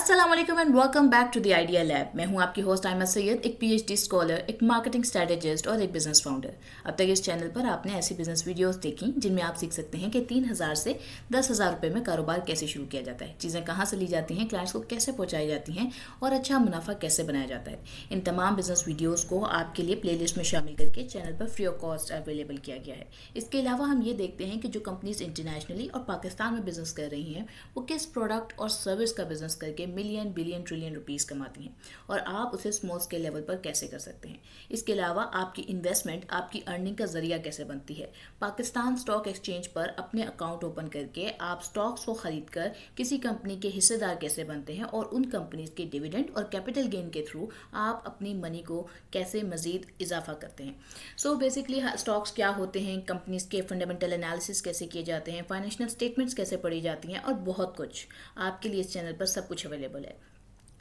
अस्सलाम वालेकुम and welcome back to the idea lab. मैं हूं आपकी होस्ट आयमा सैयद, एक पीएचडी स्कॉलर, एक मार्केटिंग स्ट्रेटेजिस्ट और एक बिजनेस फाउंडर। अब तक इस चैनल पर आपने ऐसी बिजनेस वीडियोस देखी जिनमें आप सीख सकते हैं कि 3,000 से 10,000 रुपये में कारोबार कैसे शुरू किया जाता है, चीज़ें कहाँ से ली जाती हैं, क्लाइंट्स को कैसे पहुँचाई जाती हैं और अच्छा मुनाफा कैसे बनाया जाता है। इन तमाम बिजनेस वीडियोज़ को आपके लिए प्ले लिस्ट में शामिल करके चैनल पर फ्री ऑफ कॉस्ट अवेलेबल किया गया है। इसके अलावा हम ये देखते हैं कि जो कंपनीज इंटरनेशनली और पाकिस्तान में बिजनेस कर रही हैं वो किस प्रोडक्ट और सर्विस का बिजनेस करके मिलियन बिलियन ट्रिलियन रुपीस कमाती हैं और आप उसे स्मॉल स्केल लेवल पर कैसे कर सकते हैं। इसके अलावा आपकी इन्वेस्टमेंट आपकी अर्निंग का जरिया कैसे बनती है। पाकिस्तान स्टॉक एक्सचेंज पर अपने अकाउंट ओपन करके आप स्टॉक्स को खरीद कर किसी कंपनी के हिस्सेदार कैसे बनते हैं और उन कंपनीज के डिविडेंड और कैपिटल गेन के थ्रू आप अपनी मनी को कैसे मजीद इजाफा करते हैं। सो बेसिकली स्टॉक्स क्या होते हैं, कंपनीज के फंडामेंटल एनालिसिस कैसे किए जाते हैं, फाइनेंशियल स्टेटमेंट्स कैसे पढ़ी जाती हैं और बहुत कुछ आपके लिए इस चैनल पर सब कुछ अवेलेबल है।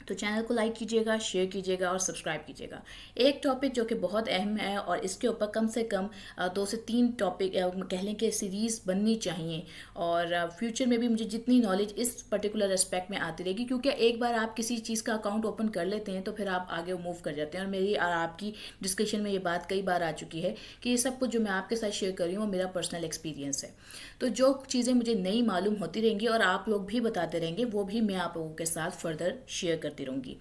तो चैनल को लाइक कीजिएगा, शेयर कीजिएगा और सब्सक्राइब कीजिएगा। एक टॉपिक जो कि बहुत अहम है और इसके ऊपर कम से कम 2 से 3 टॉपिक कह लें कि सीरीज़ बननी चाहिए और फ्यूचर में भी मुझे जितनी नॉलेज इस पर्टिकुलर एस्पेक्ट में आती रहेगी, क्योंकि एक बार आप किसी चीज़ का अकाउंट ओपन कर लेते हैं तो फिर आप आगे मूव कर जाते हैं। और मेरी और आपकी डिस्कशन में ये बात कई बार आ चुकी है कि ये सब कुछ जो मैं आपके साथ शेयर कर रही हूँ वो मेरा पर्सनल एक्सपीरियंस है। तो जो चीज़ें मुझे नई मालूम होती रहेंगी और आप लोग भी बताते रहेंगे वो भी मैं आप लोगों के साथ फर्दर शेयर करती रहूँगी।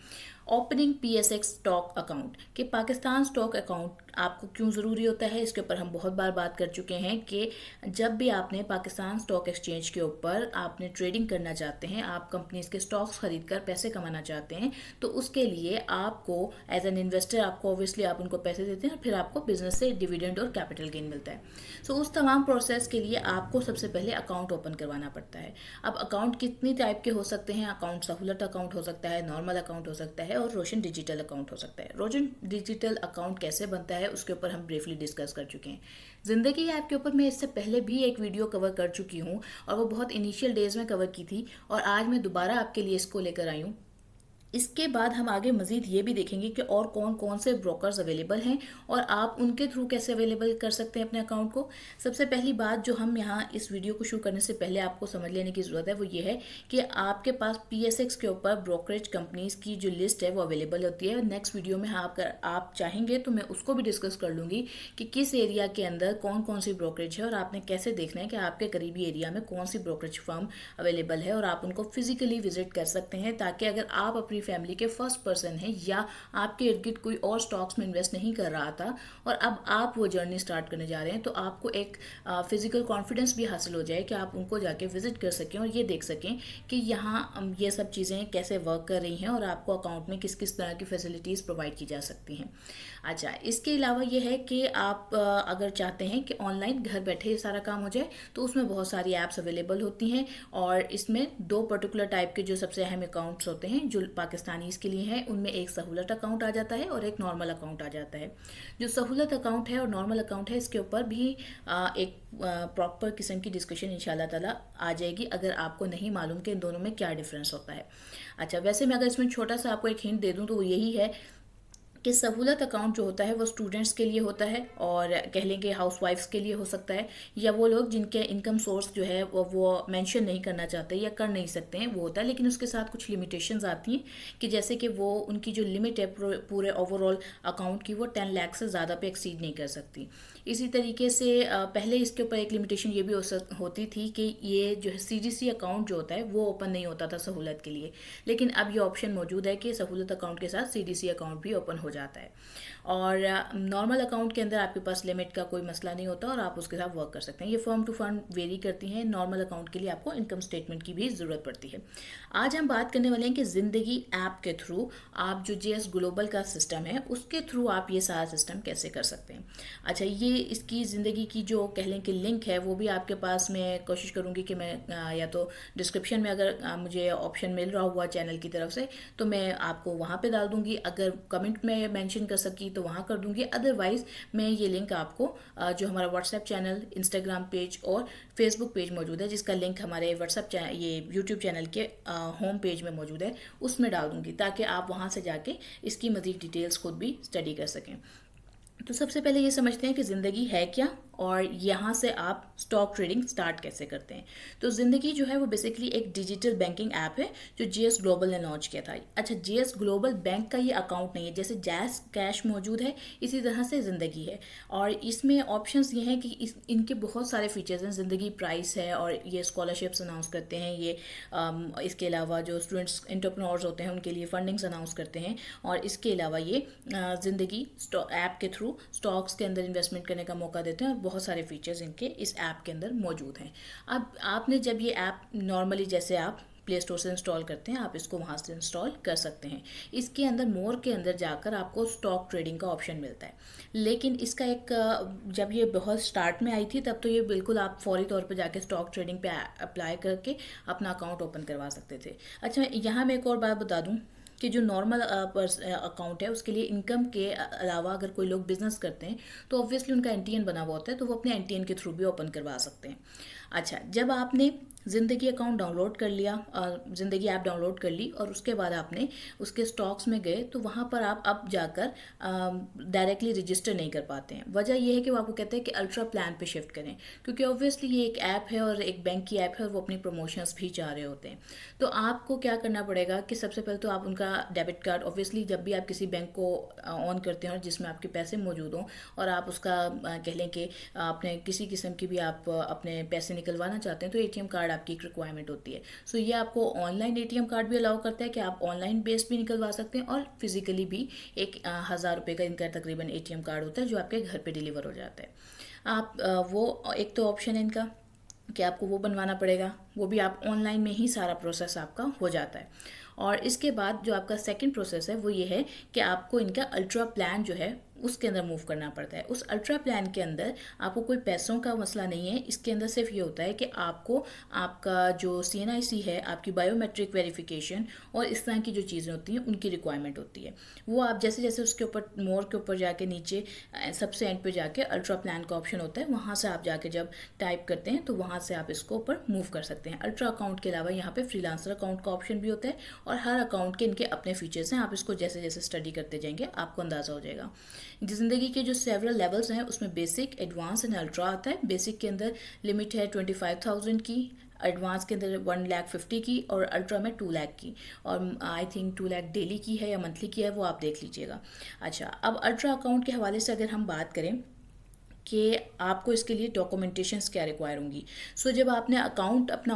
ओपनिंग पीएसएक्स स्टॉक अकाउंट कि पाकिस्तान स्टॉक अकाउंट आपको क्यों ज़रूरी होता है, इसके ऊपर हम बहुत बार बात कर चुके हैं कि जब भी आपने पाकिस्तान स्टॉक एक्सचेंज के ऊपर आपने ट्रेडिंग करना चाहते हैं, आप कंपनीज के स्टॉक्स खरीद कर पैसे कमाना चाहते हैं, तो उसके लिए आपको एज एन इन्वेस्टर आपको ऑब्वियसली आप उनको पैसे देते हैं और फिर आपको बिजनेस से डिविडेंड और कैपिटल गेन मिलता है। सो उस तमाम प्रोसेस के लिए आपको सबसे पहले अकाउंट ओपन करवाना पड़ता है। अब अकाउंट कितनी टाइप के हो सकते हैं, अकाउंट सहूलत अकाउंट हो सकता है, नॉर्मल अकाउंट हो सकता है और रोशन डिजिटल अकाउंट हो सकता है। रोशन डिजिटल अकाउंट कैसे बनता है उसके ऊपर हम ब्रीफली डिस्कस कर चुके हैं। जिंदगी ऐप के ऊपर मैं इससे पहले भी एक वीडियो कवर कर चुकी हूँ और वो बहुत इनिशियल डेज में कवर की थी और आज मैं दोबारा आपके लिए इसको लेकर आई हूँ। इसके बाद हम आगे मजीद ये भी देखेंगे कि और कौन कौन से ब्रोकर्स अवेलेबल हैं और आप उनके थ्रू कैसे अवेलेबल कर सकते हैं अपने अकाउंट को। सबसे पहली बात जो हम यहाँ इस वीडियो को शुरू करने से पहले आपको समझ लेने की ज़रूरत है वो ये है कि आपके पास पीएसएक्स के ऊपर ब्रोकरेज कंपनीज की जो लिस्ट है वो अवेलेबल होती है। नेक्स्ट वीडियो में आप चाहेंगे तो मैं उसको भी डिस्कस कर लूँगी कि किस एरिया के अंदर कौन कौन सी ब्रोकरेज है और आपने कैसे देखना है कि आपके करीबी एरिया में कौन सी ब्रोकरेज फर्म अवेलेबल है और आप उनको फिजिकली विजिट कर सकते हैं, ताकि अगर आप अपनी फैमिली के फर्स्ट पर्सन हैं या आपके इर्द गिर्द कोई और स्टॉक्स में इन्वेस्ट नहीं कर रहा था और अब आप वो जर्नी स्टार्ट करने जा रहे हैं, तो आपको एक फिजिकल कॉन्फिडेंस भी हासिल हो जाए कि आप उनको जाके विजिट कर सकें और ये देख सकें कि यहाँ ये सब चीज़ें कैसे वर्क कर रही हैं और आपको अकाउंट में किस किस तरह की फैसिलिटीज़ प्रोवाइड की जा सकती हैं। अच्छा, इसके अलावा ये है कि आप अगर चाहते हैं कि ऑनलाइन घर बैठे ये सारा काम हो जाए तो उसमें बहुत सारी ऐप्स अवेलेबल होती हैं और इसमें 2 पर्टिकुलर टाइप के जो सबसे अहम अकाउंट्स होते हैं जो पाकिस्तानी के लिए है, उनमें एक सहूलत अकाउंट आ जाता है और एक नॉर्मल अकाउंट आ जाता है। जो सहूलत अकाउंट है और नॉर्मल अकाउंट है इसके ऊपर भी एक प्रॉपर किस्म की डिस्कशन इंशाल्लाह ताला आ जाएगी, अगर आपको नहीं मालूम कि इन दोनों में क्या डिफरेंस होता है। अच्छा, वैसे मैं अगर इसमें छोटा सा आपको एक हिंट दे दूं तो वो यही है कि सहूलत अकाउंट जो होता है वो स्टूडेंट्स के लिए होता है और कह लेंगे हाउस वाइफ्स के लिए हो सकता है, या वो लोग जिनके इनकम सोर्स जो है वो मेंशन नहीं करना चाहते या कर नहीं सकते हैं वो होता है। लेकिन उसके साथ कुछ लिमिटेशंस आती हैं कि जैसे कि वो उनकी जो लिमिट है पूरे ओवरऑल अकाउंट की वो 10 लाख से ज़्यादा पे एक्सीड नहीं कर सकती। इसी तरीके से पहले इसके ऊपर एक लिमिटेशन ये भी होती थी कि ये जो है सीडीसी अकाउंट जो होता है वो ओपन नहीं होता था सहूलत के लिए, लेकिन अब ये ऑप्शन मौजूद है कि सहूलत अकाउंट के साथ सीडीसी अकाउंट भी ओपन हो जाता है। और नॉर्मल अकाउंट के अंदर आपके पास लिमिट का कोई मसला नहीं होता और आप उसके साथ वर्क कर सकते हैं। ये फर्म टू फर्म वेरी करती हैं। नॉर्मल अकाउंट के लिए आपको इनकम स्टेटमेंट की भी ज़रूरत पड़ती है। आज हम बात करने वाले हैं कि ज़िंदगी ऐप के थ्रू आप जो जेएस ग्लोबल का सिस्टम है उसके थ्रू आप ये सारा सिस्टम कैसे कर सकते हैं। अच्छा, ये इसकी ज़िंदगी की जो कह लें कि लिंक है वो भी आपके पास मैं कोशिश करूँगी कि मैं या तो डिस्क्रिप्शन में अगर मुझे ऑप्शन मिल रहा हुआ चैनल की तरफ से तो मैं आपको वहाँ पे डाल दूँगी, अगर कमेंट में मेंशन कर सकी तो वहाँ कर दूँगी। अदरवाइज़ मैं ये लिंक आपको जो हमारा व्हाट्सएप चैनल, इंस्टाग्राम पेज और फेसबुक पेज मौजूद है, जिसका लिंक हमारे व्हाट्सएप चैनल ये यूट्यूब चैनल के होम पेज में मौजूद है, उसमें डाल दूँगी ताकि आप वहाँ से जाके इसकी मज़ीद डिटेल्स खुद भी स्टडी कर सकें। तो सबसे पहले ये समझते हैं कि ज़िंदगी है क्या और यहाँ से आप स्टॉक ट्रेडिंग स्टार्ट कैसे करते हैं। तो ज़िंदगी जो है वो बेसिकली एक डिजिटल बैंकिंग ऐप है जो जीएस ग्लोबल ने लॉन्च किया था। अच्छा, जीएस ग्लोबल बैंक का ये अकाउंट नहीं है, जैसे जैस कैश मौजूद है इसी तरह से ज़िंदगी है, और इसमें ऑप्शंस ये हैं कि इनके बहुत सारे फीचर्स हैं। ज़िंदगी प्राइस है और ये स्कॉलरशिप्स अनाउंस करते हैं, ये इसके अलावा जो स्टूडेंट्स एंटरप्रेन्योर्स होते हैं उनके लिए फंडिंग्स अनाउंस करते हैं, और इसके अलावा ये ज़िंदगी ऐप के थ्रू स्टॉक्स के अंदर इन्वेस्टमेंट करने का मौका देते हैं, और बहुत सारे फीचर्स इनके इस ऐप के अंदर मौजूद हैं। अब आपने जब ये ऐप नॉर्मली जैसे आप प्ले स्टोर से इंस्टॉल करते हैं, आप इसको वहाँ से इंस्टॉल कर सकते हैं। इसके अंदर मोर के अंदर जाकर आपको स्टॉक ट्रेडिंग का ऑप्शन मिलता है, लेकिन इसका एक जब ये बहुत स्टार्ट में आई थी तब तो ये बिल्कुल आप फौरी तौर पर जाके स्टॉक ट्रेडिंग पे अप्लाई करके अपना अकाउंट ओपन करवा सकते थे। अच्छा, यहाँ मैं एक और बात बता दूँ कि जो नॉर्मल अकाउंट है उसके लिए इनकम के अलावा अगर कोई लोग बिजनेस करते हैं तो ऑब्वियसली उनका एनटीएन बना हुआ होता है, तो वो अपने एनटीएन के थ्रू भी ओपन करवा सकते हैं। अच्छा, जब आपने ज़िंदगी अकाउंट डाउनलोड कर लिया, ज़िंदगी ऐप डाउनलोड कर ली, और उसके बाद आपने उसके स्टॉक्स में गए, तो वहाँ पर आप अब जाकर डायरेक्टली रजिस्टर नहीं कर पाते हैं। वजह यह है कि वो आपको कहते हैं कि अल्ट्रा प्लान पे शिफ्ट करें, क्योंकि ऑब्वियसली ये एक ऐप है और एक बैंक की ऐप है और वो अपनी प्रमोशंस भी चाह रहे होते हैं। तो आपको क्या करना पड़ेगा कि सबसे पहले तो आप उनका डेबिट कार्ड, ऑब्वियसली जब भी आप किसी बैंक को ऑन करते हैं और जिसमें आपके पैसे मौजूद हों और आप उसका कह लें कि आपने किसी किस्म की भी आप अपने पैसे निकलवाना चाहते हैं, तो एटीएम कार्ड आपकी एक रिक्वायरमेंट होती है। सो ये आपको ऑनलाइन एटीएम कार्ड भी अलाउ करता है कि आप ऑनलाइन बेस्ड भी निकलवा सकते हैं, और फिजिकली भी एक 1000 रुपये का इनका तकरीबन एटीएम कार्ड होता है जो आपके घर पे डिलीवर हो जाता है। आप वो एक तो ऑप्शन है इनका कि आपको वो बनवाना पड़ेगा, वो भी आप ऑनलाइन में ही सारा प्रोसेस आपका हो जाता है। और इसके बाद जो आपका सेकंड प्रोसेस है वो ये है कि आपको इनका अल्ट्रा प्लान जो है उसके अंदर मूव करना पड़ता है। उस अल्ट्रा प्लान के अंदर आपको कोई पैसों का मसला नहीं है, इसके अंदर सिर्फ ये होता है कि आपको आपका जो CNIC है, आपकी बायोमेट्रिक वेरिफिकेशन और इस तरह की जो चीज़ें होती हैं उनकी रिक्वायरमेंट होती है। वो आप जैसे जैसे उसके ऊपर मोर के ऊपर जाके नीचे सबसे एंड पे जाके अल्ट्रा प्लान का ऑप्शन होता है, वहाँ से आप जाके जब टाइप करते हैं तो वहाँ से आप इसको ऊपर मूव कर सकते हैं। अल्ट्रा अकाउंट के अलावा यहाँ पे फ्रीलांसर अकाउंट का ऑप्शन भी होता है, और हर अकाउंट के इनके अपने फीचर्स हैं। आप इसको जैसे जैसे स्टडी करते जाएंगे आपको अंदाज़ा हो जाएगा। ज़िंदगी के जो सेवरल लेवल्स हैं उसमें बेसिक, एडवांस एंड अल्ट्रा आता है। बेसिक के अंदर लिमिट है 25,000 की, एडवांस के अंदर 1,50,000 की, और अल्ट्रा में 2,00,000 की, और आई थिंक 2,00,000 डेली की है या मंथली की है, वो आप देख लीजिएगा। अच्छा, अब अल्ट्रा अकाउंट के हवाले से अगर हम बात करें कि आपको इसके लिए डॉक्यूमेंटेशंस क्या रिक्वायर होंगी। सो जब आपने अकाउंट अपना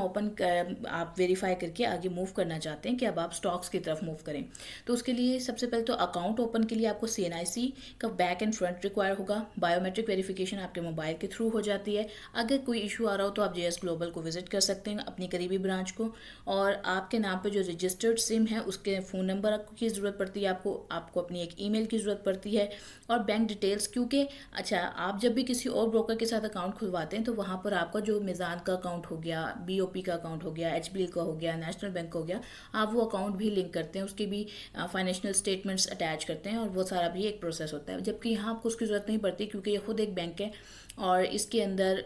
आप वेरीफाई करके आगे मूव करना चाहते हैं कि अब आप स्टॉक्स की तरफ मूव करें, तो उसके लिए सबसे पहले तो अकाउंट ओपन के लिए आपको CNIC का बैक एंड फ्रंट रिक्वायर होगा। बायोमेट्रिक वेरिफिकेशन आपके मोबाइल के थ्रू हो जाती है। अगर कोई इशू आ रहा हो तो आप JS ग्लोबल को विजिट कर सकते हैं, अपनी करीबी ब्रांच को, और आपके नाम पर जो रजिस्टर्ड सिम है उसके फ़ोन नंबर की ज़रूरत पड़ती है आपको अपनी एक ईमेल की ज़रूरत पड़ती है, और बैंक डिटेल्स, क्योंकि अच्छा आप जब भी किसी और ब्रोकर के साथ अकाउंट खुलवाते हैं तो वहाँ पर आपका जो मिज़ान का अकाउंट हो गया, BOP का अकाउंट हो गया, HBL का हो गया, नेशनल बैंक का हो गया, आप वो अकाउंट भी लिंक करते हैं, उसकी भी फाइनेंशियल स्टेटमेंट्स अटैच करते हैं, और वो सारा भी एक प्रोसेस होता है। जबकि यहाँ आपको उसकी ज़रूरत नहीं पड़ती, क्योंकि ये खुद एक बैंक है, और इसके अंदर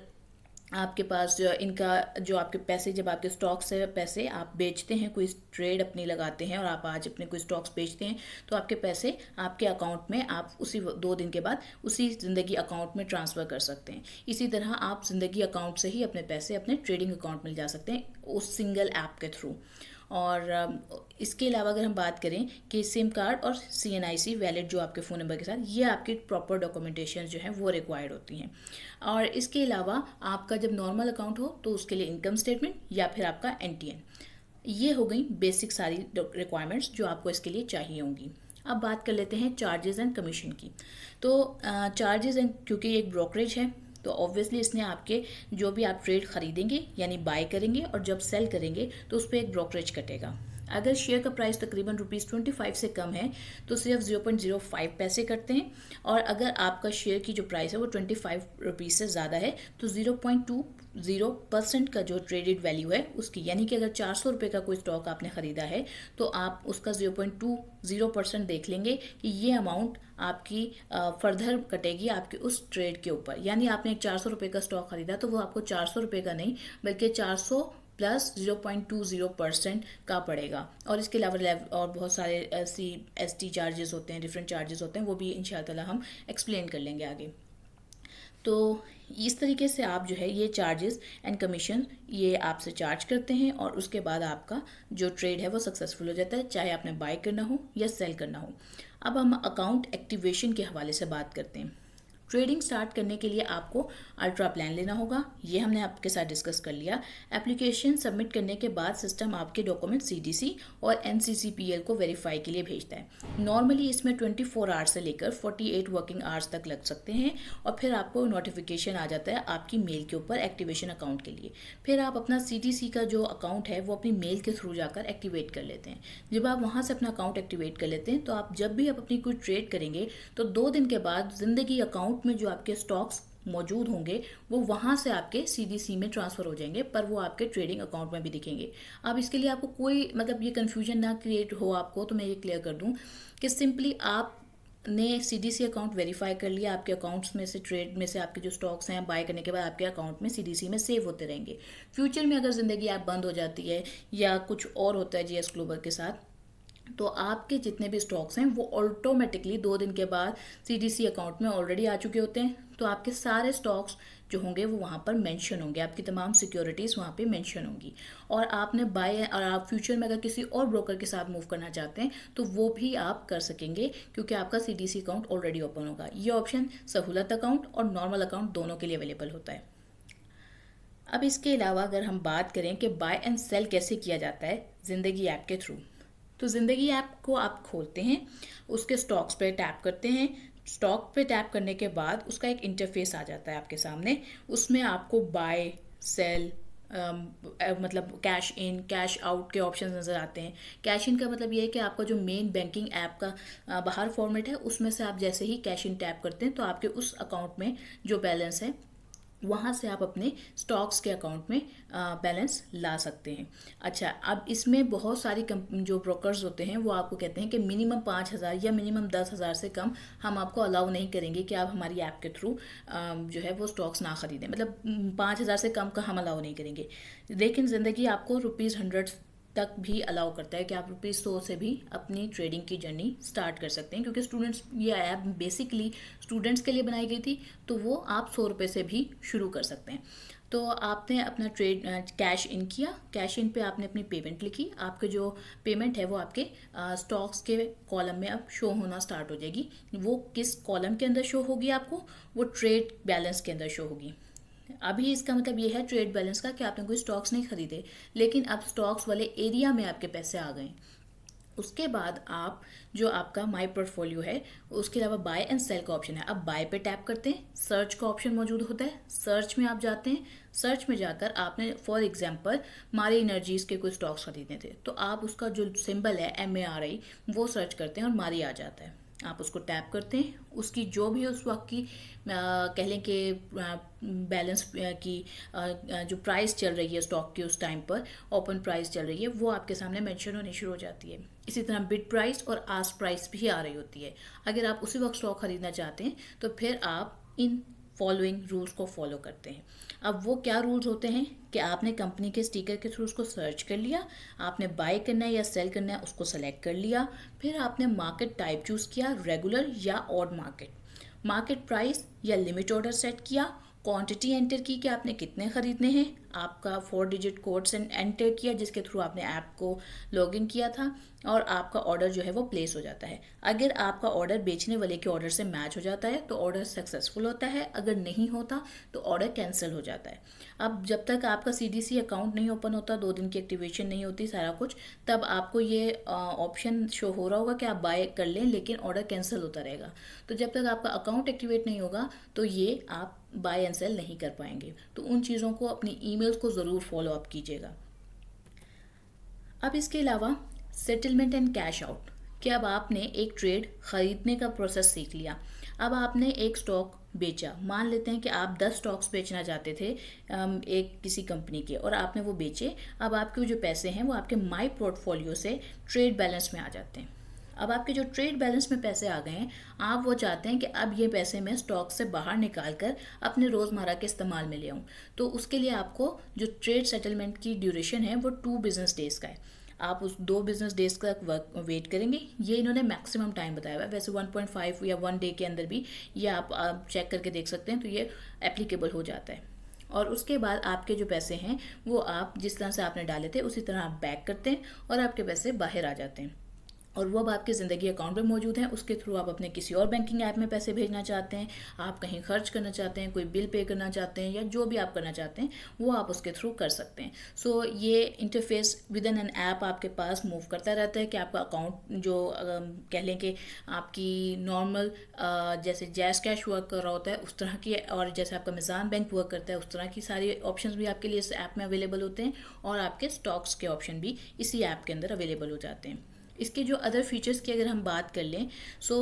आपके पास इनका जो आपके पैसे, जब आपके स्टॉक से पैसे आप बेचते हैं, कोई ट्रेड अपनी लगाते हैं और आप आज अपने कोई स्टॉक्स बेचते हैं, तो आपके पैसे आपके अकाउंट में आप उसी 2 दिन के बाद उसी ज़िंदगी अकाउंट में ट्रांसफ़र कर सकते हैं। इसी तरह आप ज़िंदगी अकाउंट से ही अपने पैसे अपने ट्रेडिंग अकाउंट में जा सकते हैं उस सिंगल ऐप के थ्रू। और इसके अलावा अगर हम बात करें कि सिम कार्ड और CNIC वैलिड जो आपके फ़ोन नंबर के साथ, ये आपकी प्रॉपर डॉक्यूमेंटेशन जो है वो रिक्वायर्ड होती हैं। और इसके अलावा आपका जब नॉर्मल अकाउंट हो तो उसके लिए इनकम स्टेटमेंट या फिर आपका NTN, ये हो गई बेसिक सारी रिक्वायरमेंट्स जो आपको इसके लिए चाहिए होंगी। अब बात कर लेते हैं चार्जेस एंड कमीशन की। तो चार्जेस एंड, क्योंकि ये एक ब्रोकरेज है तो ऑब्वियसली इसने आपके जो भी आप ट्रेड खरीदेंगे यानी बाय करेंगे और जब सेल करेंगे तो उस पर एक ब्रोकरेज कटेगा। अगर शेयर का प्राइस तकरीबन ₹25 से कम है तो सिर्फ 0.05 पैसे कटते हैं, और अगर आपका शेयर की जो प्राइस है वो ₹25 से ज़्यादा है तो 0.20% का जो ट्रेडेड वैल्यू है उसकी, यानी कि अगर ₹400 का कोई स्टॉक आपने ख़रीदा है तो आप उसका 0.20% देख लेंगे कि ये अमाउंट आपकी फर्दर कटेगी आपके उस ट्रेड के ऊपर। यानी आपने एक ₹400 का स्टॉक खरीदा तो वो आपको ₹400 का नहीं बल्कि 400 प्लस 0.20% का पड़ेगा। और इसके अलावा और बहुत सारे ST चार्जेस होते हैं, डिफरेंट चार्जेस होते हैं, वो भी इंशाअल्लाह हम एक्सप्लेन कर लेंगे आगे। तो इस तरीके से आप जो है ये चार्जेस एंड कमीशन ये आपसे चार्ज करते हैं और उसके बाद आपका जो ट्रेड है वो सक्सेसफुल हो जाता है, चाहे आपने बाय करना हो या सेल करना हो। अब हम अकाउंट एक्टिवेशन के हवाले से बात करते हैं। ट्रेडिंग स्टार्ट करने के लिए आपको अल्ट्रा प्लान लेना होगा, ये हमने आपके साथ डिस्कस कर लिया। एप्लीकेशन सबमिट करने के बाद सिस्टम आपके डॉक्यूमेंट सीडीसी और एनसीसीपीएल को वेरीफाई के लिए भेजता है। नॉर्मली इसमें 24 आवर्स से लेकर 48 वर्किंग आवर्स तक लग सकते हैं और फिर आपको नोटिफिकेशन आ जाता है आपकी मेल के ऊपर एक्टिवेशन अकाउंट के लिए। फिर आप अपना सीडीसी का जो अकाउंट है वो अपनी मेल के थ्रू जाकर एक्टिवेट कर लेते हैं। जब आप वहाँ से अपना अकाउंट एक्टिवेट कर लेते हैं तो आप जब भी आप अपनी कोई ट्रेड करेंगे तो 2 दिन के बाद ज़िंदगी अकाउंट में जो आपके स्टॉक्स मौजूद होंगे वो वहाँ से आपके सीडीसी में ट्रांसफ़र हो जाएंगे, पर वो आपके ट्रेडिंग अकाउंट में भी दिखेंगे। अब इसके लिए आपको कोई मतलब ये कन्फ्यूजन ना क्रिएट हो आपको, तो मैं ये क्लियर कर दूँ कि सिंपली आपने सीडीसी अकाउंट वेरीफाई कर लिया, आपके अकाउंट्स में से ट्रेड में से आपके जो स्टॉक्स हैं बाय करने के बाद आपके अकाउंट में सीडीसी में सेव होते रहेंगे। फ्यूचर में अगर ज़िंदगी आप बंद हो जाती है या कुछ और होता है जीएस ग्लोबल के साथ, तो आपके जितने भी स्टॉक्स हैं वो ऑटोमेटिकली 2 दिन के बाद सीडीसी अकाउंट में ऑलरेडी आ चुके होते हैं। तो आपके सारे स्टॉक्स जो होंगे वो वहाँ पर मेंशन होंगे, आपकी तमाम सिक्योरिटीज़ वहाँ पे मेंशन होंगी। और आपने बाय और आप फ्यूचर में अगर किसी और ब्रोकर के साथ मूव करना चाहते हैं तो वो भी आप कर सकेंगे, क्योंकि आपका सीडीसी अकाउंट ऑलरेडी ओपन होगा। ये ऑप्शन सहूलत अकाउंट और नॉर्मल अकाउंट दोनों के लिए अवेलेबल होता है। अब इसके अलावा अगर हम बात करें कि बाय एंड सेल कैसे किया जाता है ज़िंदगी ऐप के थ्रू, तो ज़िंदगी ऐप को आप खोलते हैं, उसके स्टॉक्स पे टैप करते हैं। स्टॉक पे टैप करने के बाद उसका एक इंटरफेस आ जाता है आपके सामने, उसमें आपको बाय सेल मतलब कैश इन कैश आउट के ऑप्शन नज़र आते हैं। कैश इन का मतलब ये है कि आपका जो मेन बैंकिंग ऐप का बाहर फॉर्मेट है उसमें से आप जैसे ही कैश इन टैप करते हैं तो आपके उस अकाउंट में जो बैलेंस है वहाँ से आप अपने स्टॉक्स के अकाउंट में बैलेंस ला सकते हैं। अच्छा, अब इसमें बहुत सारी जो ब्रोकर्स होते हैं वो आपको कहते हैं कि मिनिमम 5,000 या मिनिमम 10,000 से कम हम आपको अलाउ नहीं करेंगे कि आप हमारी ऐप के थ्रू जो है वो स्टॉक्स ना खरीदें। मतलब 5,000 से कम का हम अलाउ नहीं करेंगे। लेकिन ज़िंदगी आपको ₹100 तक भी अलाउ करता है कि आप ₹100 से भी अपनी ट्रेडिंग की जर्नी स्टार्ट कर सकते हैं, क्योंकि स्टूडेंट्स ये ऐप बेसिकली स्टूडेंट्स के लिए बनाई गई थी, तो वो आप ₹100 से भी शुरू कर सकते हैं। तो आपने अपना ट्रेड कैश इन किया, कैश इन पे आपने अपनी पेमेंट लिखी, आपके जो पेमेंट है वो आपके स्टॉक्स के कॉलम में अब शो होना स्टार्ट हो जाएगी। वो किस कॉलम के अंदर शो होगी आपको, वो ट्रेड बैलेंस के अंदर शो होगी। अभी इसका मतलब ये है ट्रेड बैलेंस का कि आपने कोई स्टॉक्स नहीं खरीदे, लेकिन अब स्टॉक्स वाले एरिया में आपके पैसे आ गए। उसके बाद आप जो आपका माई पोर्टफोलियो है उसके अलावा बाय एंड सेल का ऑप्शन है। अब बाय पे टैप करते हैं, सर्च का ऑप्शन मौजूद होता है, सर्च में आप जाते हैं। सर्च में जाकर आपने फॉर एग्जांपल मारी एनर्जीज के कोई स्टॉक्स खरीदने थे, तो आप उसका जो सिंबल है MARI वो सर्च करते हैं और मारी आ जाता है। आप उसको टैप करते हैं, उसकी जो भी उस वक्त की कह लें कि बैलेंस की जो प्राइस चल रही है स्टॉक की उस टाइम पर ओपन प्राइस चल रही है वो आपके सामने मेंशन होनी शुरू हो जाती है। इसी तरह बिड प्राइस और आस्क प्राइस भी आ रही होती है। अगर आप उसी वक्त स्टॉक खरीदना चाहते हैं तो फिर आप इन फॉलोइंग रूल्स को फॉलो करते हैं। अब वो क्या रूल्स होते हैं कि आपने कंपनी के स्टिकर के थ्रू उसको सर्च कर लिया, आपने बाय करना है या सेल करना है उसको सेलेक्ट कर लिया, फिर आपने मार्केट टाइप चूज़ किया, रेगुलर या ऑड मार्केट प्राइस या लिमिट ऑर्डर सेट किया, क्वांटिटी एंटर की कि आपने कितने खरीदने हैं, आपका 4 डिजिट कोड से एंटर किया जिसके थ्रू आपने ऐप को लॉगिन किया था, और आपका ऑर्डर जो है वो प्लेस हो जाता है। अगर आपका ऑर्डर बेचने वाले के ऑर्डर से मैच हो जाता है तो ऑर्डर सक्सेसफुल होता है, अगर नहीं होता तो ऑर्डर कैंसिल हो जाता है। अब जब तक आपका सीडीसी अकाउंट नहीं ओपन होता, 2 दिन की एक्टिवेशन नहीं होती सारा कुछ, तब आपको ये ऑप्शन शो हो रहा होगा कि आप बाय कर लें, लेकिन ऑर्डर कैंसिल होता रहेगा। तो जब तक आपका अकाउंट एक्टिवेट नहीं होगा तो ये आप बाय एंड सेल नहीं कर पाएंगे। तो उन चीज़ों को अपनी ईमेल्स को ज़रूर फॉलो अप कीजिएगा। अब इसके अलावा सेटलमेंट एंड कैश आउट, कि अब आपने एक ट्रेड ख़रीदने का प्रोसेस सीख लिया। अब आपने एक स्टॉक बेचा, मान लेते हैं कि आप 10 स्टॉक्स बेचना चाहते थे एक किसी कंपनी के, और आपने वो बेचे। अब आपके जो पैसे हैं वो आपके माई पोर्टफोलियो से ट्रेड बैलेंस में आ जाते हैं। अब आपके जो ट्रेड बैलेंस में पैसे आ गए हैं, आप वो चाहते हैं कि अब ये पैसे मैं स्टॉक से बाहर निकाल कर अपने रोज़मर्रा के इस्तेमाल में ले आऊँ। तो उसके लिए आपको जो ट्रेड सेटलमेंट की ड्यूरेशन है वो 2 बिजनेस डेज़ का है। आप उस 2 बिजनेस डेज तक वेट करेंगे। ये इन्होंने मैक्सिमम टाइम बताया हुआ है, वैसे 1.5 या 1 डे के अंदर भी ये आप चेक करके देख सकते हैं, तो ये एप्लीकेबल हो जाता है। और उसके बाद आपके जो पैसे हैं वो आप जिस तरह से आपने डाले थे उसी तरह आप बैक करते हैं और आपके पैसे बाहर आ जाते हैं, और वो अब आपके ज़िंदगी अकाउंट में मौजूद हैं। उसके थ्रू आप अपने किसी और बैंकिंग ऐप में पैसे भेजना चाहते हैं, आप कहीं खर्च करना चाहते हैं, कोई बिल पे करना चाहते हैं, या जो भी आप करना चाहते हैं वो आप उसके थ्रू कर सकते हैं। सो ये interface with in an app आपके पास मूव करता रहता है कि आपका अकाउंट जो कह लें कि आपकी नॉर्मल जैसे जैज़ कैश वर्क कर रहा होता है उस तरह की, और जैसे आपका मिज़ान बैंक वर्क करता है उस तरह की सारी ऑप्शंस भी आपके लिए इस ऐप में अवेलेबल होते हैं, और आपके स्टॉक्स के ऑप्शन भी इसी ऐप के अंदर अवेलेबल हो जाते हैं। इसके जो अदर फीचर्स की अगर हम बात कर लें, सो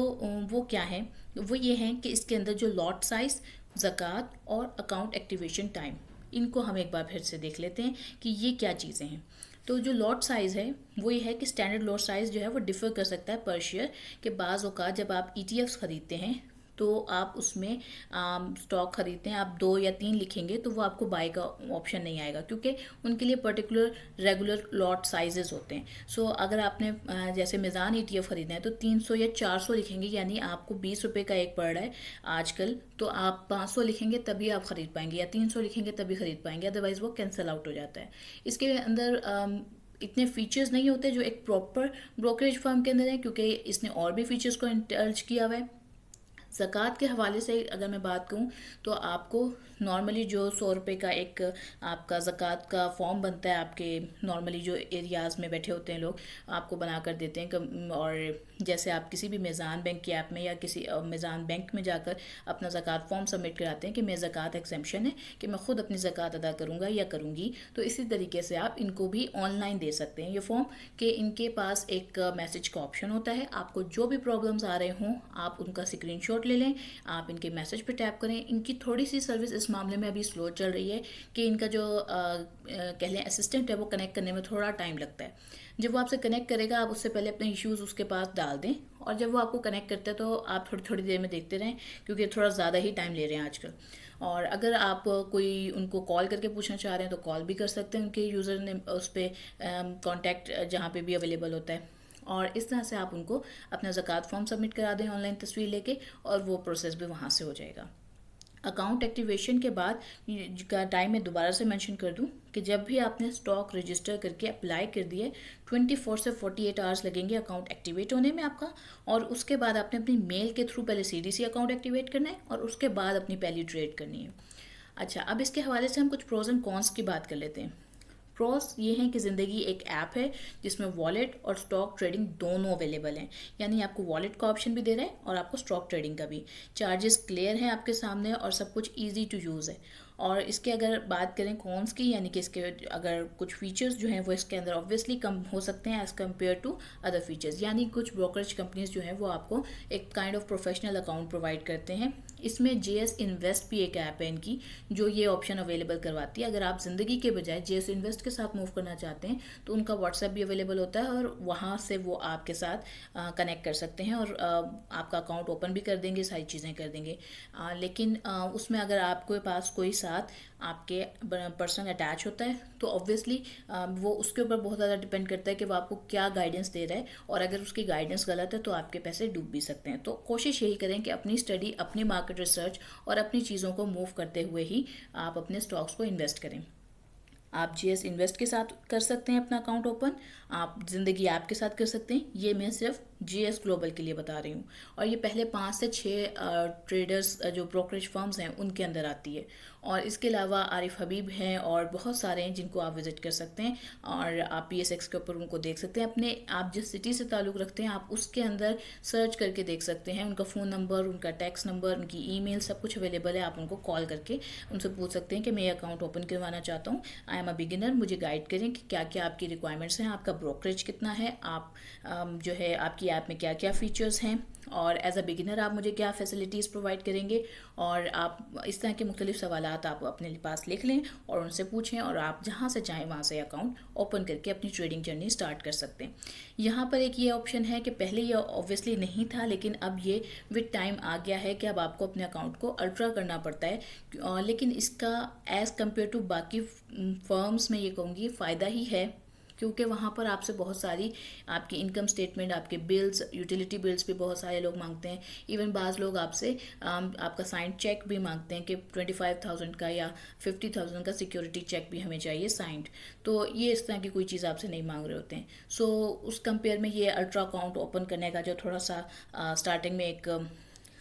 वो क्या है, वो ये हैं कि इसके अंदर जो लॉट साइज़, ज़कात और अकाउंट एक्टिवेशन टाइम, इनको हम एक बार फिर से देख लेते हैं कि ये क्या चीज़ें हैं। तो जो लॉट साइज़ है वो ये है कि स्टैंडर्ड लॉट साइज़ जो है वो डिफ़र कर सकता है पर शेयर, कि बाज़ औक़ात जब आप ETFs ख़रीदते हैं तो आप उसमें स्टॉक ख़रीदते हैं, आप 2 या 3 लिखेंगे तो वो आपको बाय का ऑप्शन नहीं आएगा, क्योंकि उनके लिए पर्टिकुलर रेगुलर लॉट साइजेस होते हैं। सो अगर आपने जैसे मिज़ान ETF ख़रीदना है तो 300 या 400 लिखेंगे, यानी आपको 20 रुपये का एक पड़ रहा है आजकल, तो आप 500 लिखेंगे तभी आप ख़रीद पाएंगे, या 300 लिखेंगे तभी ख़रीद पाएंगे, अदरवाइज़ वो कैंसिल आउट हो जाता है। इसके अंदर इतने फीचर्स नहीं होते जो एक प्रॉपर ब्रोकरेज फर्म के अंदर है, क्योंकि इसने और भी फीचर्स को इंटर्ज किया हुआ है। ज़कात के हवाले से अगर मैं बात कहूँ तो आपको नॉर्मली जो 100 रुपये का एक आपका ज़कात का फॉर्म बनता है, आपके नॉर्मली जो एरियाज़ में बैठे होते हैं लोग आपको बना कर देते हैं, और जैसे आप किसी भी मिज़ान बैंक की ऐप में या किसी मिज़ान बैंक में जाकर अपना ज़कात फॉर्म सबमिट कराते हैं कि मैं ज़कात एक्सेम्पशन है कि मैं ख़ुद अपनी ज़कात अदा करूँगा या करूँगी, तो इसी तरीके से आप इनको भी ऑनलाइन दे सकते हैं ये फॉर्म, कि इनके पास एक मैसेज का ऑप्शन होता है। आपको जो भी प्रॉब्लम्स आ रहे हों आप उनका स्क्रीनशॉट ले लें, आप इनके मैसेज पे टैप करें। इनकी थोड़ी सी सर्विस इस मामले में अभी स्लो चल रही है कि इनका जो कह लें असिस्टेंट है वो कनेक्ट करने में थोड़ा टाइम लगता है। जब वो आपसे कनेक्ट करेगा आप उससे पहले अपने इश्यूज़ उसके पास डाल दें, और जब वो आपको कनेक्ट करता है तो आप थोड़ी थोड़ी देर में देखते रहें, क्योंकि थोड़ा ज़्यादा ही टाइम ले रहे हैं आजकल। और अगर आप कोई उनको कॉल करके पूछना चाह रहे हैं तो कॉल भी कर सकते हैं, उनके यूज़र ने उस पर कॉन्टैक्ट जहाँ पे भी अवेलेबल होता है, और इस तरह से आप उनको अपना ज़कात फॉर्म सबमिट करा दें ऑनलाइन तस्वीर लेके, और वो प्रोसेस भी वहाँ से हो जाएगा। अकाउंट एक्टिवेशन के बाद का टाइम मैं दोबारा से मेंशन कर दूं कि जब भी आपने स्टॉक रजिस्टर करके अप्लाई कर दिए 24 से 48 आवर्स लगेंगे अकाउंट एक्टिवेट होने में आपका, और उसके बाद आपने अपनी मेल के थ्रू पहले CDC अकाउंट एक्टिवेट करना है और उसके बाद अपनी पहली ट्रेड करनी है। अच्छा, अब इसके हवाले से हम कुछ प्रोज एंड कॉन्स की बात कर लेते हैं। प्रोस ये हैं कि ज़िंदगी एक ऐप है जिसमें वॉलेट और स्टॉक ट्रेडिंग दोनों अवेलेबल हैं, यानी आपको वॉलेट का ऑप्शन भी दे रहा है और आपको स्टॉक ट्रेडिंग का भी। चार्जेस क्लियर हैं आपके सामने और सब कुछ इजी टू यूज़ है। और इसके अगर बात करें कॉन्स की, यानी कि इसके अगर कुछ फीचर्स जो हैं वो इसके अंदर ऑब्वियसली कम हो सकते हैं as compare to other features, यानी कुछ ब्रोकरेज कंपनीज जो हैं वो आपको एक kind of professional account provide करते हैं। इसमें JS इन्वेस्ट भी एक ऐप है इनकी जो ये ऑप्शन अवेलेबल करवाती है। अगर आप ज़िंदगी के बजाय JS इन्वेस्ट के साथ मूव करना चाहते हैं तो उनका व्हाट्सएप भी अवेलेबल होता है, और वहाँ से वो आपके साथ कनेक्ट कर सकते हैं और आपका अकाउंट ओपन भी कर देंगे, सारी चीज़ें कर देंगे। लेकिन उसमें अगर आपके पास कोई साथ आपके पर्सन अटैच होता है तो ऑब्वियसली वो उसके ऊपर बहुत ज़्यादा डिपेंड करता है कि वो आपको क्या गाइडेंस दे रहा है, और अगर उसकी गाइडेंस गलत है तो आपके पैसे डूब भी सकते हैं। तो कोशिश यही करें कि अपनी स्टडी, अपनी मार्केट रिसर्च और अपनी चीज़ों को मूव करते हुए ही आप अपने स्टॉक्स को इन्वेस्ट करें। आप JS इन्वेस्ट के साथ कर सकते हैं अपना अकाउंट ओपन, आप ज़िंदगी ऐप के साथ कर सकते हैं। ये मैं सिर्फ JS ग्लोबल के लिए बता रही हूँ, और ये पहले 5 से 6 ट्रेडर्स जो ब्रोकरेज फर्म्स हैं उनके अंदर आती है। और इसके अलावा आरिफ हबीब हैं और बहुत सारे हैं जिनको आप विज़िट कर सकते हैं, और आप PSX के ऊपर उनको देख सकते हैं। अपने आप जिस सिटी से ताल्लुक़ रखते हैं आप उसके अंदर सर्च करके देख सकते हैं, उनका फ़ोन नंबर, उनका टैक्स नंबर, उनकी ईमेल, सब कुछ अवेलेबल है। आप उनको कॉल करके उनसे पूछ सकते हैं कि मैं ये अकाउंट ओपन करवाना चाहता हूँ, आई एम अ बिगिनर, मुझे गाइड करें कि क्या क्या आपकी रिक्वायरमेंट्स हैं, आपका ब्रोकरेज कितना है, आप जो है आपकी ऐप में क्या क्या फ़ीचर्स हैं, और एज अ बिगिनर आप मुझे क्या फैसिलिटीज़ प्रोवाइड करेंगे। और आप इस तरह के मुख्तलिफ सवालात आप अपने पास लिख लें और उनसे पूछें, और आप जहाँ से चाहें वहाँ से अकाउंट ओपन करके अपनी ट्रेडिंग जर्नी स्टार्ट कर सकते हैं। यहाँ पर एक ये ऑप्शन है कि पहले ये ऑब्वियसली नहीं था, लेकिन अब ये विद टाइम आ गया है कि अब आपको अपने अकाउंट को अल्ट्रा करना पड़ता है, लेकिन इसका एज़ कम्पेयर टू बाकी फर्म्स में ये कहूँगी फ़ायदा ही है, क्योंकि वहाँ पर आपसे बहुत सारी आपकी इनकम स्टेटमेंट, आपके बिल्स, यूटिलिटी बिल्स भी बहुत सारे लोग मांगते हैं। इवन बाज़ लोग आपसे आपका साइंड चेक भी मांगते हैं कि 25,000 का या 50,000 का सिक्योरिटी चेक भी हमें चाहिए साइंड। तो ये इस तरह की कोई चीज़ आपसे नहीं मांग रहे होते हैं। सो उस कंपेयर में ये अल्ट्रा अकाउंट ओपन करने का जो थोड़ा सा स्टार्टिंग में एक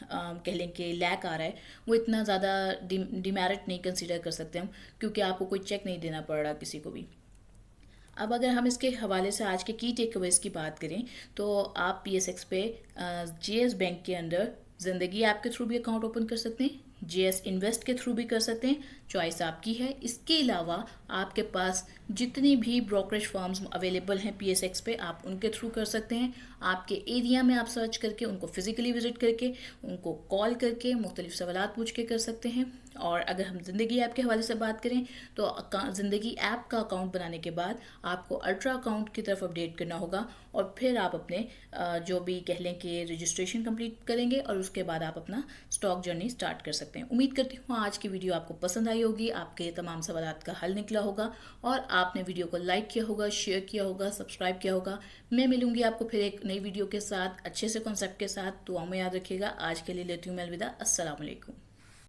कह लें कि लैक आ रहा है, वो इतना ज़्यादा डिमेरिट नहीं कंसीडर कर सकते हम, क्योंकि आपको कोई चेक नहीं देना पड़ रहा किसी को भी। अब अगर हम इसके हवाले से आज के की टेकअवेज की बात करें, तो आप PSX पे JS बैंक के अंदर ज़िंदगी ऐप के थ्रू भी अकाउंट ओपन कर सकते हैं, JS इन्वेस्ट के थ्रू भी कर सकते हैं, चॉइस आपकी है। इसके अलावा आपके पास जितनी भी ब्रोकरेज फर्म्स अवेलेबल हैं PSX पे, आप उनके थ्रू कर सकते हैं। आपके एरिया में आप सर्च करके, उनको फिजिकली विजिट करके, उनको कॉल करके मुख्तलिफ सवालात पूछ के कर सकते हैं। और अगर हम ज़िंदगी ऐप के हवाले से बात करें, तो ज़िंदगी ऐप का अकाउंट बनाने के बाद आपको अल्ट्रा अकाउंट की तरफ अपडेट करना होगा, और फिर आप अपने जो भी कह लें कि रजिस्ट्रेशन कंप्लीट करेंगे, और उसके बाद आप अपना स्टॉक जर्नी स्टार्ट कर सकते हैं। उम्मीद करती हूँ आज की वीडियो आपको पसंद आई होगी, आपके तमाम सवालात का हल निकला होगा, और आपने वीडियो को लाइक किया होगा, शेयर किया होगा, सब्सक्राइब किया होगा। मैं मिलूंगी आपको फिर एक नई वीडियो के साथ, अच्छे से कॉन्सेप्ट के साथ। दुआ में याद रखिएगा। आज के लिए लेती हूँ मैं अलविदा। अस्सलाम वालेकुम।